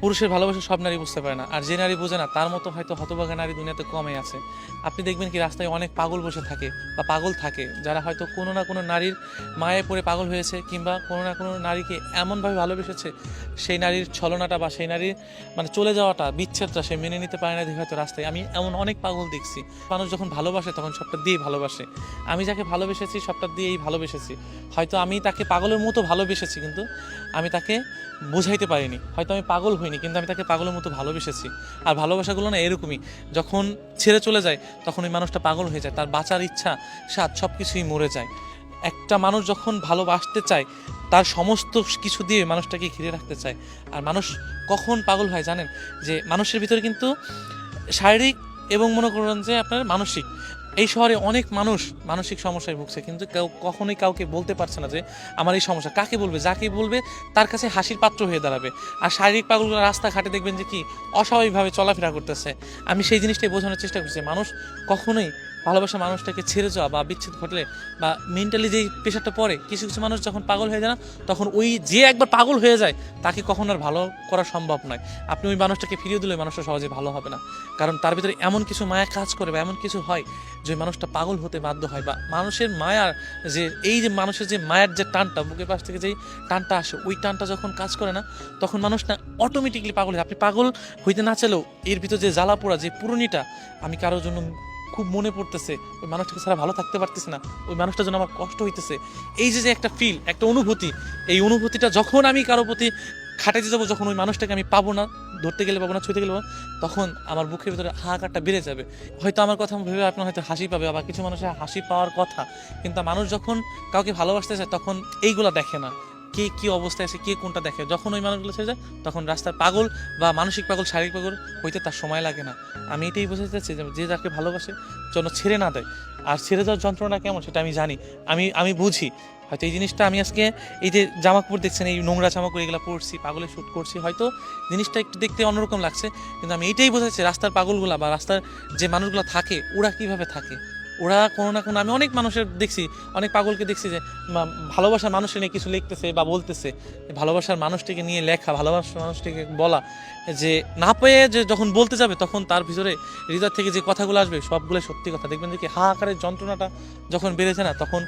পুরুষের ভালোবাসা সব নারী বুঝতে পারে না, আর যে নারী বোঝে না তার মতো হয়তো হতভাগা নারী দুনিয়াতে কমই আছে। আপনি দেখবেন কি রাস্তায় অনেক পাগল বসে থাকে বা পাগল থাকে, যারা হয়তো কোনো না কোনো নারীর মায়ে পড়ে পাগল হয়েছে, কিংবা কোনো না কোনো নারীকে এমনভাবে ভালোবেসেছে সেই নারীর ছলনাটা বা সেই নারীর মানে চলে যাওয়াটা, বিচ্ছেদটা সে মেনে নিতে পারে না দেখে হয়তো রাস্তায়। আমি এমন অনেক পাগল দেখছি। মানুষ যখন ভালোবাসে তখন সবটা দিয়েই ভালোবাসে। আমি যাকে ভালোবেসেছি সবটা দিয়েই ভালোবেসেছি। হয়তো আমি তাকে পাগলের মতো ভালোবেসেছি, কিন্তু আমি তাকে বোঝাইতে পারিনি। হয়তো আমি পাগল হইনি, কিন্তু আমি তাকে পাগলের মতো ভালোবেসেছি। আর ভালোবাসাগুলো না এরকমই, যখন ছেড়ে চলে যায় তখন ওই মানুষটা পাগল হয়ে যায়, তার বাঁচার ইচ্ছা স্বাদ সব কিছুই মরে যায়। একটা মানুষ যখন ভালোবাসতে চায় তার সমস্ত কিছু দিয়ে মানুষটাকে ঘিরে রাখতে চায়। আর মানুষ কখন পাগল হয় জানেন? যে মানুষের ভিতরে কিন্তু শারীরিক এবং মনে করেন যে আপনার মানসিক, এই শহরে অনেক মানুষ মানসিক সমস্যায় ভুগছে, কিন্তু কেউ কখনোই কাউকে বলতে পারছে না যে আমার এই সমস্যা। কাকে বলবে? যাকে বলবে তার কাছে হাসির পাত্র হয়ে দাঁড়াবে। আর শারীরিক পাগলগুলো রাস্তাঘাটে দেখবেন যে কি অস্বাভাবিকভাবে চলাফেরা করতেছে। আমি সেই জিনিসটাই বোঝানোর চেষ্টা করছি, মানুষ কখনোই ভালোবাসা মানুষটাকে ছেড়ে যাওয়া বা বিচ্ছেদ ঘটলে বা মেন্টালি যেই প্রেশারটা পড়ে, কিছু কিছু মানুষ যখন পাগল হয়ে যায় না, তখন ওই যে একবার পাগল হয়ে যায় তাকে কখনো আর ভালো করা সম্ভব নয়। আপনি ওই মানুষটাকে ফিরিয়ে দিলে মানুষটা সহজে ভালো হবে না, কারণ তার ভিতরে এমন কিছু মায়া কাজ করে বা এমন কিছু হয় যে মানুষটা পাগল হতে বাধ্য হয়। বা মানুষের মায়ার যে এই যে মানুষের যে মায়ের যে টানটা, বুকের পাশ থেকে যেই টানটা আসে, ওই টানটা যখন কাজ করে না, তখন মানুষ না অটোমেটিকলি পাগল হয়। আপনি পাগল হইতে না চাইলেও এর ভিতর যে জ্বালা পোড়া, যে পুরনিটা, আমি কারোর জন্য খুব মনে পড়তেছে, ওই মানুষটাকে ছাড়া ভালো থাকতে পারতেছে না, ওই মানুষটার জন্য আমার কষ্ট হইতেছে, এই যে যে একটা ফিল, একটা অনুভূতি, এই অনুভূতিটা যখন আমি কারো প্রতি খাটাইতে যাবো, যখন ওই মানুষটাকে আমি পাবো না, ধরতে গেলে পাবো না, ছুঁতে গেলে পাবো না, তখন আমার বুকের ভিতরে হাহাকারটা বেড়ে যাবে। হয়তো আমার কথা ভেবে আপনার হয়তো হাসি পাবে, আবার কিছু মানুষের হাসি পাওয়ার কথা, কিন্তু মানুষ যখন কাউকে ভালোবাসতে চায় তখন এইগুলা দেখে না, কে কি অবস্থায় আছে, কে কোনটা দেখে। যখন ওই মানুষগুলো ছেড়ে যায় তখন রাস্তার পাগল বা মানসিক পাগল, শারীরিক পাগল হইতে তার সময় লাগে না। আমি এটাই বোঝাতে চাচ্ছি যে যাকে ভালোবাসে যেন ছেড়ে না দেয়। আর ছেড়ে যাওয়ার যন্ত্রণা কেমন সেটা আমি জানি, আমি বুঝি। হয়তো এই জিনিসটা আমি আজকে এই যে জামা কাপড় দেখছেন, এই নোংরা জামা কাপড় এগুলো পরছি, পাগলে শ্যুট করছি, হয়তো জিনিসটা একটু দেখতে অন্যরকম লাগছে, কিন্তু আমি এইটাই বোঝাচ্ছি রাস্তার পাগলগুলা বা রাস্তার যে মানুষগুলো থাকে ওরা কিভাবে থাকে। ওরা কোনো না কোনো, আমি অনেক মানুষের দেখছি, অনেক পাগলকে দেখছি যে ভালোবাসার মানুষকে নিয়ে কিছু লিখতেছে বা বলতেছে, ভালোবাসার মানুষটিকে নিয়ে লেখা, ভালোবাসার মানুষটিকে বলা, যে না পেয়ে যে যখন বলতে যাবে তখন তার ভিতরে হৃদয় থেকে যে কথাগুলো আসবে সবগুলো সত্যি কথা। দেখবেন যে কি হাহাকারের যন্ত্রণাটা যখন বেড়েছে না, তখন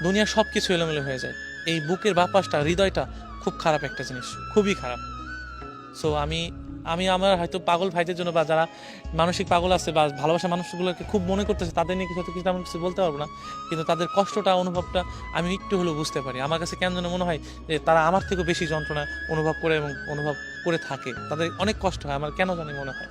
দুনিয়ার সব কিছু এলোমেলো হয়ে যায়। এই বুকের বাপাসটা, হৃদয়টা খুব খারাপ একটা জিনিস, খুবই খারাপ। সো আমি আমি আমার হয়তো পাগল ভাইদের জন্য বা যারা মানসিক পাগল আছে বা ভালোবাসা মানুষগুলোকে খুব মনে করতেছে, তাদের নিয়ে কিছু কিছু তেমন কিছু বলতে পারবো না, কিন্তু তাদের কষ্টটা, অনুভবটা আমি একটু হলেও বুঝতে পারি। আমার কাছে কেন যেন মনে হয় যে তারা আমার থেকেও বেশি যন্ত্রণা অনুভব করে এবং অনুভব করে থাকে, তাদের অনেক কষ্ট হয়, আমার কেন জানি মনে হয়।